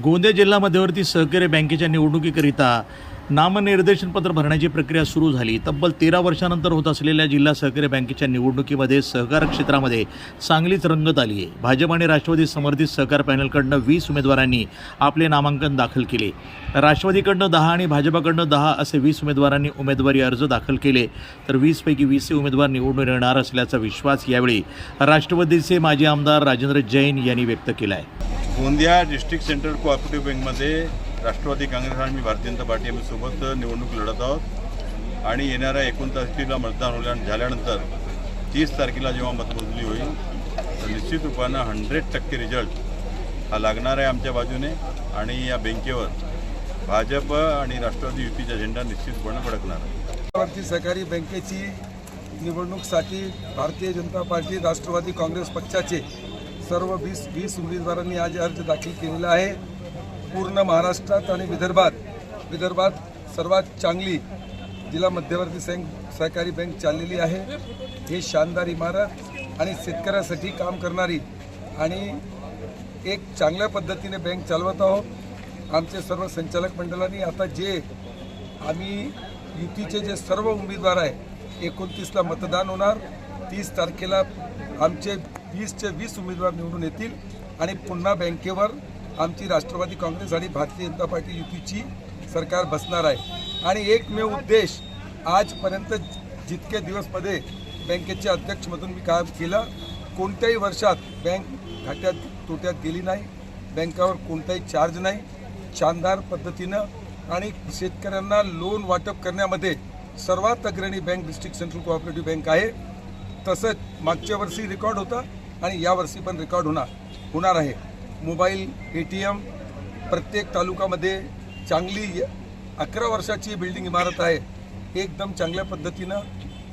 गोंदिया जिल्हा मध्यवर्ती सहकारी बँकेच्या निवडणुकीकरिता नामनिर्देशनपत्र भरण्याची प्रक्रिया सुरू झाली। तब्बल 13 वर्षांनंतर होत असलेल्या जिल्हा सहकारी बँकेच्या निवडणुकीमध्ये सहकार क्षेत्रामध्ये चांगलीच रंगत आली आहे। भाजप आणि राष्ट्रवादी समर्थित सहकार पॅनलकडनं 20 उमेदवारांनी आपले नामांकन दाखल केले। राष्ट्रवादीकडनं 10 आणि भाजपकडनं 10 असे 20 उमेदवारांनी उमेदवारी अर्ज दाखल केले, तर 20 पैकी 20 उमेदवार निवडून येणार असल्याचा विश्वास यावेळी राष्ट्रवादीचे माजी आमदार राजेंद्र जैन यांनी व्यक्त केला आहे। गोंदिया डिस्ट्रिक्ट सेंट्रल कोऑपरेटिव्ह बँकमध्ये राष्ट्रवादी काँग्रेस आणि भारतीय जनता पार्टी आम्ही सोबत निवडणूक लढत आहोत आणि येणाऱ्या 29 तारखेला मतदान झाल्यानंतर 30 तारखेला जेव्हा मतमोजणी होईल तर निश्चित रूपानं 100% रिझल्ट हा लागणार आहे आमच्या बाजूने आणि या बँकेवर भाजप आणि राष्ट्रवादी युतीचा झेंडा निश्चितपणे फडकणार आहे। भारतीय सहकारी बँकेची निवडणूकसाठी भारतीय जनता पार्टी राष्ट्रवादी काँग्रेस पक्षाचे सर्व 20 उमेदवारांनी आज अर्ज दाखल केलेला आहे। पूर्ण महाराष्ट्रात आणि विदर्भात सर्वात चांगली जिल्हा मध्यवर्ती सहकारी बँक चाललेली आहे। हे शानदार इमारत आणि शेतकऱ्यासाठी काम करणारी आणि एक चांगल्या पद्धतीने बँक चालवत आहोत। आमचे सर्व संचालक मंडळांनी आता जे आम्ही युतीचे जे सर्व उमेदवार आहे 29ला मतदान होणार, 30 तारखेला आमचे 20चे 20 उमेदवार निवडून येतील आणि पुन्हा बँकेवर आमची राष्ट्रवादी काँग्रेस आणि भारतीय जनता पार्टी युतीची सरकार बसणार आहे। आणि एकमेव उद्देश आजपर्यंत जितके दिवसमध्ये बँकेच्या अध्यक्षमधून मी काम केलं, कोणत्याही वर्षात बँक घाट्यात तोट्यात गेली नाही, बँकावर कोणताही चार्ज नाही, शानदार पद्धतीनं आणि शेतकऱ्यांना लोन वाटप करण्यामध्ये सर्वात अग्रणी bank district central cooperative bank आहे। तसंच मागच्या वर्षी रेकॉर्ड होता आणि यावर्षी पण रेकॉर्ड होणार आहे। मोबाईल ATM प्रत्येक तालुक्यामध्ये चांगली 11 वर्षाची बिल्डिंग इमारत आहे, एकदम चांगल्या पद्धतीनं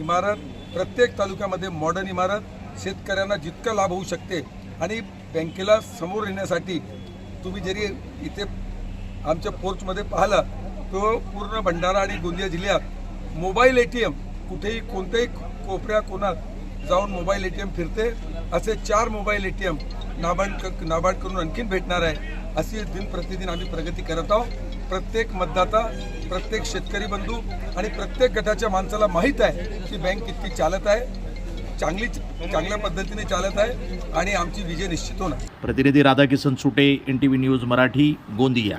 इमारत प्रत्येक तालुक्यामध्ये मॉडर्न इमारत, शेतकऱ्यांना जितका लाभ होऊ शकते आणि बँकेला समोर येण्यासाठी तुम्ही जरी इथे आमच्या पोर्चमध्ये पाहिला तो पूर्ण भंडारा आणि गोंदिया जिल्ह्यात मोबाईल ATM कुठेही कोणत्याही कोपऱ्या कोणात जाऊन मोबाईल ATM फिरते, असे 4 मोबाईल ATM नाबार्डकडून आणखीन भेटणार आहे। अशी दिन प्रतिदिन आम्ही प्रगती करत आहोत। प्रत्येक मतदाता, प्रत्येक शेतकरी बंधू आणि प्रत्येक गटाच्या माणसाला माहीत आहे की बँक किती चालत आहे, चांगल्या पद्धतीने चालत आहे आणि आमची विजय निश्चित होणार। प्रतिनिधी राधाकिशन सुटे, NTV न्यूज मराठी, गोंदिया।